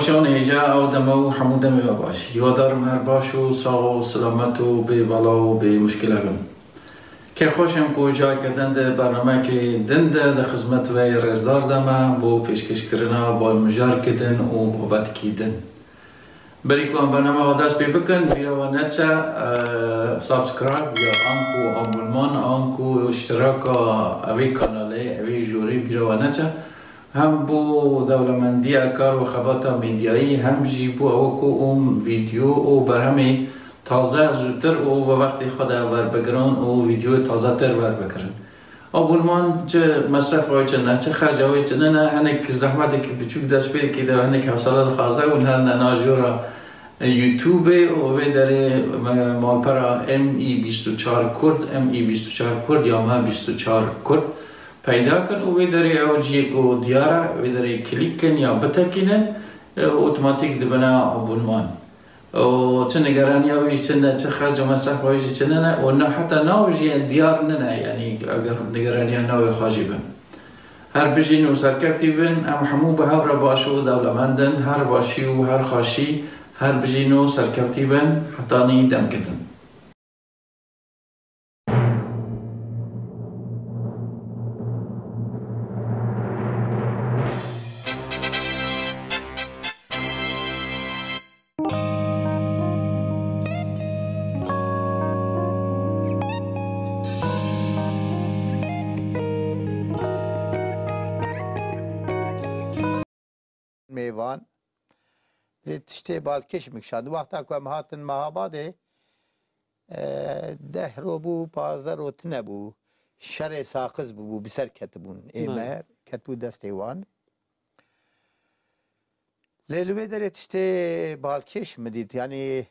خوشان ایجا آدم و حمودم باش یادارم هر باش و ساق و سلامت و به بالا و به مشکل هم که خوشم که جای کردن ده برنامه که دنده ده خدمت و رزدار دمه با پیشکش کردن با مجار کردن و بابت کردن بری که برنامه ها دست بی بکن بیرا و نچه سابسکرایب یا آنکو آبونمان آنکو اشتراک اوی کاناله اوی جوری بیرا و نچه هم بو دولمندی کار و خبات میدیایی هم جی بو اوکو ویدیو او برهمی تازه زودتر او و وقتی خود ور بگران او ویدیو تازه تر ور بگرن آبونمان چه مصرف های چه نه چه خرج های چه نه هنک زحمتی که بچوک دست بید که ده هنک حوصله خازه و هر نناجورا یوتیوب او داره مالپرا ME24 کرد ME24 کرد یا ما 24 کرد پیدا کن او داره او جیگو دیاره او داره کلیک کن یا بتکینن اتوماتیک دبنا آبونمان و چه نگرانی هایی چه خرج و مصرف هایی چه نه و نه حتی ناوجی دیار نه یعنی اگر نگرانی ناوی خواجی بن هر بجین و سرکبتی بن ام همو به هر باشو دولمندن هر باشی و هر خاشی هر بجین و سرکبتی بن حتی نی دم کدن میوان تشتی بالکش میکشند وقتا که هم هاتن مهاباده 10 رو بو 15 رو تنبو شر ساقز بو بسر کتبون ایمه کتبو دست ایوان لیلوی داره تشتی بالکش مدید یعنی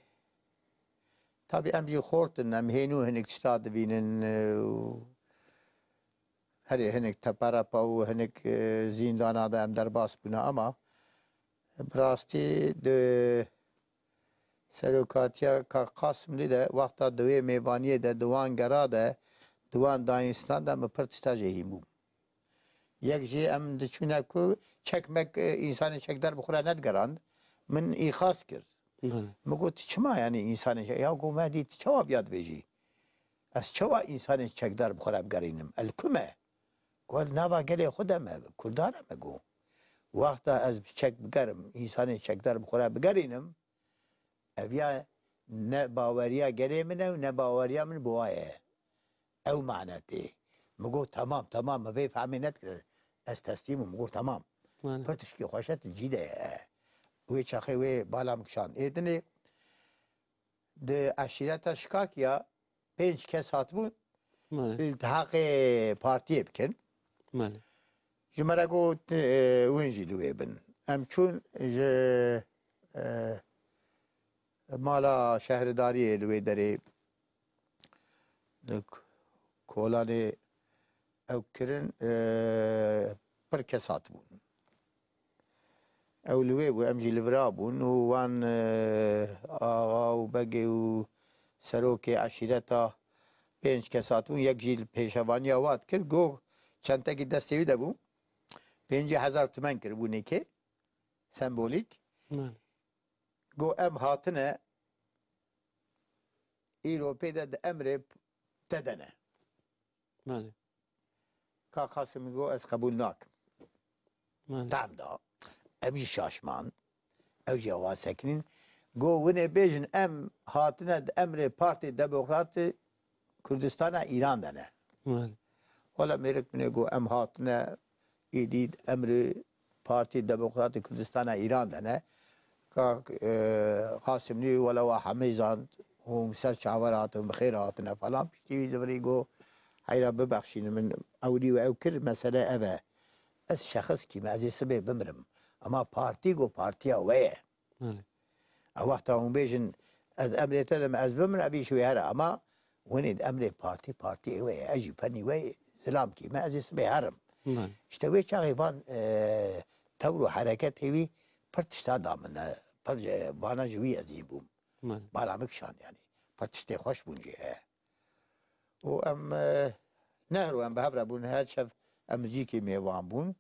tabi emci xortun em hênû hinek tişta dibînin herê hinek teperapa û hinek zîndana da em derbas bûne ama bi rastî di serokatiya Qasîmlî de wexta di wê mêvaniyê de di wan gera de di wan danîstan de me pir tişta jê hîn bû. Yek jê em diçûne ku çekmek însanê çekdar bixure nedgerand min îxas kir. Me got çima yani insanê ya got me dît çawa biyad vêjî ez çawa insanê çekdar bixure bigerînim el ku me got nava gelê xwe de me Kurdan e me got wexta ez çek bigerim însanê çekdar bixure bigerînim ev ya ne baweriya gelê min e û ne baweriya min bi wa ye ew mane tê me got tamam tamam me vê fehmê nekir ez teslîmim me got tamam pir tişkî xweş e tu cî de ye wê çaxê wê bala min kişand êdinê di eşîreta Şikakiya 5 kes hatibûn iltihaqê partiyê bikin ji me re got wên jî li wê bin em çûn ji mala şehridariyê li wê derê li kolanê ew kirin pir kes hatibûn ew li wê bû em jî li vira bûn û wan axa û begê û serokê eşîreta 5 kes hatibûn yek jî li pêşevaniya wan kir got çentekî destê wî de bû 50,000 timen kiribû nêkê sembolîk got em hatine îro pê de di emrê te de ne Ka Qasîmî got ez qebûl nakim tam da em jî şaşman ew jî awa sekinîn got winê bêjin em hatine di emrê Partî Demokratî Kurdistana Îran de ne wala mêrik binê got em hatine êdî emrê Partî Demokratî Kurdistana Îran de ne Ka Qasîmlî wela we hemê zand û ser çawer hatin bi xêr hatine falan piştî wî zêvirî got heyra bibexşînin min ewlî û ew kir mesele ev e ez şexs kîme ez ê sibê bimirim ama partî got partiya we ye wexta hûn bêjin ez emrê te de me ez bimirim evî ji wê here ama winê di emrê partiyê we ye ez jî penî we zilam kîme ez ê sibê herim işte wê çaxê van tewr û hereketê wî pir tişta da min pir vana ji wî ez hîn bûm bala min kişand yani pir tiştê xweş bûn jê heye û em nehru em bi hev re bûn her şev em cîkê mêvan bûn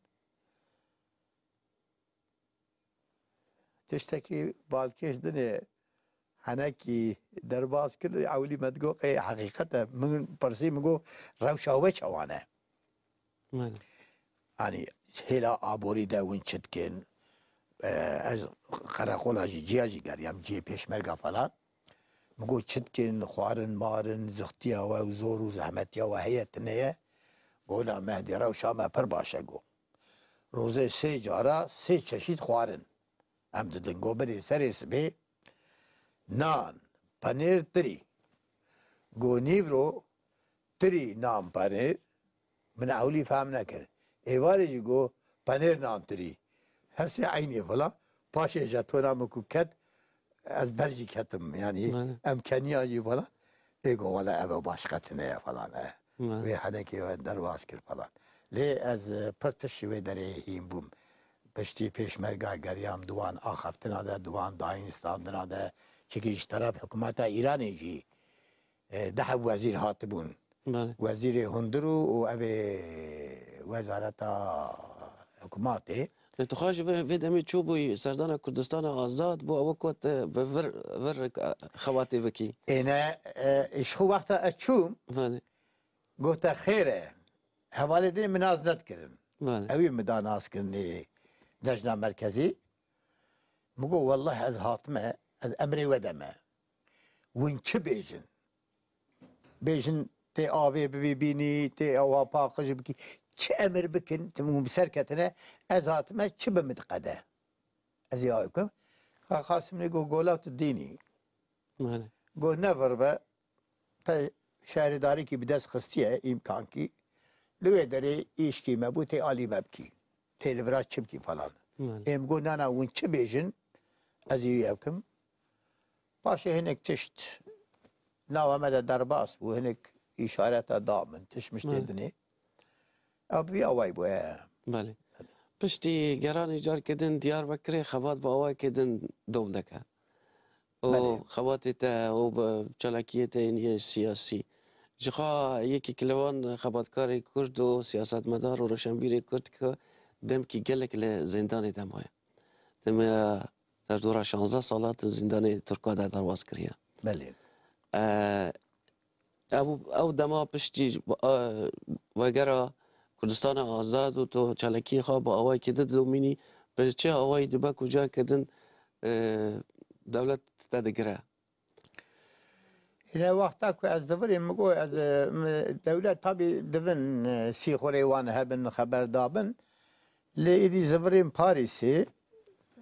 تشتكي بالكيش دني هناكي درباس كل أولي ما تقول حقيقة من برسي مقول روشة وشوانا يعني هلا عبوري دا ونشتكين از قراقولا جياجي قريم جي بيشمرقة فلان مقول تشتكين خوارن مارن زختيا وزور وزحمتيا وهي تنية قولا مهدي روشة ما برباشا قو روزه سه جارا سه چشید خوارن هم ددن گو بری سری سبه نان پنیر تری گو نیورو تری نان پنیر من اولی فهم نکرد ایواری جی گو پنیر نان تری هر سه عینی فلا پاشه جاتونا مکو کت از برجی کتم یعنی امکنی آجی فلا ایگو والا او باشقتنه فلان وی حنکی و درواز کرد فلان لی از پرتشی و داره هیم بوم پشتی پیشمرگا گریام دوان آخفتنا ده دوان داینستان دنا ده چکیش طرف حکومت ایرانی جی ده وزیر هات بون وزیر هندرو و او وزارت حکومته تخاش في دمي تشوبوي سردان كردستان آزاد بو وقت بفر خواتي بكي انا ايش هو وقت اتشوم قلت خيره حوالی دی مناز ندکرن اوی مدان آس کرنی لجنه مرکزی مگو والله از حاتمه از امری ودمه وین چه بیجن تی آوی ببینی تی آوا پاقش بکی چه امر بکن تموم سرکتنه از حاتمه چه بمدقده از یای کم خاصم نگو گولات دینی گو نفر به تا شهرداری کی بدست خستیه امکان کی لوی داره ایشکی مبوتی عالی مبکی تلورات چبکی فلان ام گو نه اون چه بیجن از یو کم باشه هنک تشت نوامد درباس بو هنک اشارت دامن تش مشتدنی ابي اوای بو بله پشتی گران ایجار کردن دیار بکری خوات با اوای کردن دوم دکه و خوات تا و چالاکیت این سیاسی جخا یکی کلوان خبرکاری کرد و سیاستمدار و روشنبیر کرد که دم کی گلک ل زندان دمای دم در دوره 16 سالات زندان ترکا در درواز کریه بله او دما پشتی وگرا کردستان آزاد و تو چالکی خواه با آوای که دومینی به چه آوای دبا کجا کدن دولت تدگره إلى وقتك از دوریم مگو از دولت طبی دفن سی خوریوان هبن خبر دابن لیدی زوریم پاریسی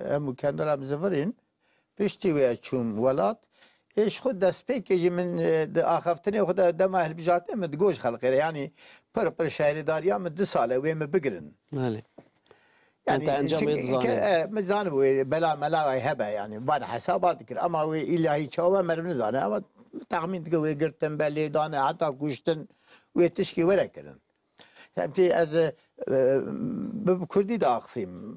امو کندرم زورین پشتی وی چون ولات ایش خود دست پیکی من آخفتنی خود دم اهل بجات امد گوش خلقه یعنی پر شهرداری هم 2 ساله ویم بگرن بله يعني انت انجام يتظاهر مزانه بلا ملاوي هبه يعني بعد حسابات كر اما وي الهي تشوه مرن زانه اما تخمين تقوي قرتن بلي دانا حتى كوشتن ويتشكي ولا كرن فهمتي از بكردي داخفيم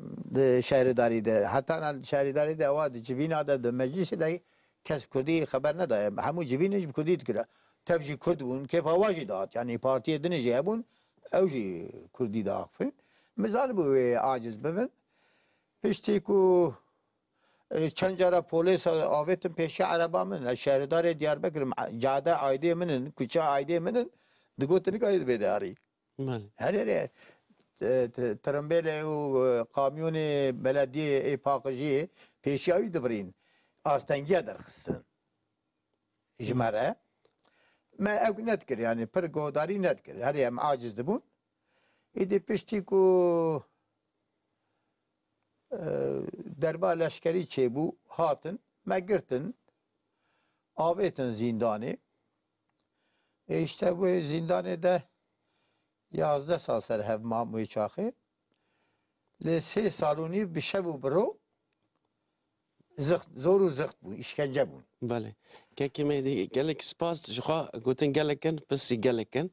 شهر داري ده حتى انا شهر داري ده واد جوينا ده مجلس ده كاس كردي خبر ندا همو جوينج بكردي تكره تفجي كردون كيف واجد دات يعني بارتي دنجي هبون اوجي كردي داخفين مزال بو عاجز ببن پشتی کو چند جاره پلیس آویتم پیش عربا من شهردار دیاربکر جاده عایده منن کوچه عایده منن دگوت نکارید بیداری هر ترمبیل و کامیون بلدیه ای پاکجی پیشی آوی دبرین آستنگیه درخستن جمره ما او ندکر yani پر گوداری ندکر هر هم عاجز دبون ایدی پشتی کو دربا لشکری چه بو هاتن مگرتن آویتن زندانی işte bu zindane 11 سال سر هف ماموی چاخه ل 3 سالونی بشو برو زور و زخت بون işkence بون بله که مهدی گلک سپاس جخوا گوتن گلکن پسی گلکن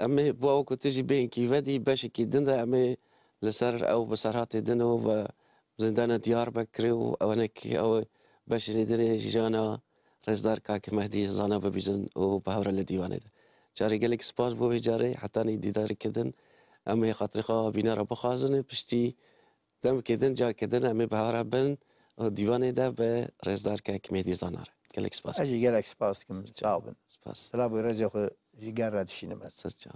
اما بو او کتجی بین کی ودی باشه کی دنده اما لسر او بسرات دنو و زندان دیار بکری و اونک او باشه نداره جانا رزدار کاک مهدی زانا ببیزن و بهور لدیوانه ده جاری گلک سپاس بو جاری حتی نی دیدار کدن اما خاطر خوا بینا را بخوازن پشتی دم کدن جا کدن اما بهور بن و دیوانه ده به رزدار که مهدی زاناره گلک سپاس اجی گلک سپاس کم صاحبن سپاس سلام و رجا خو جگر رد شینم سچا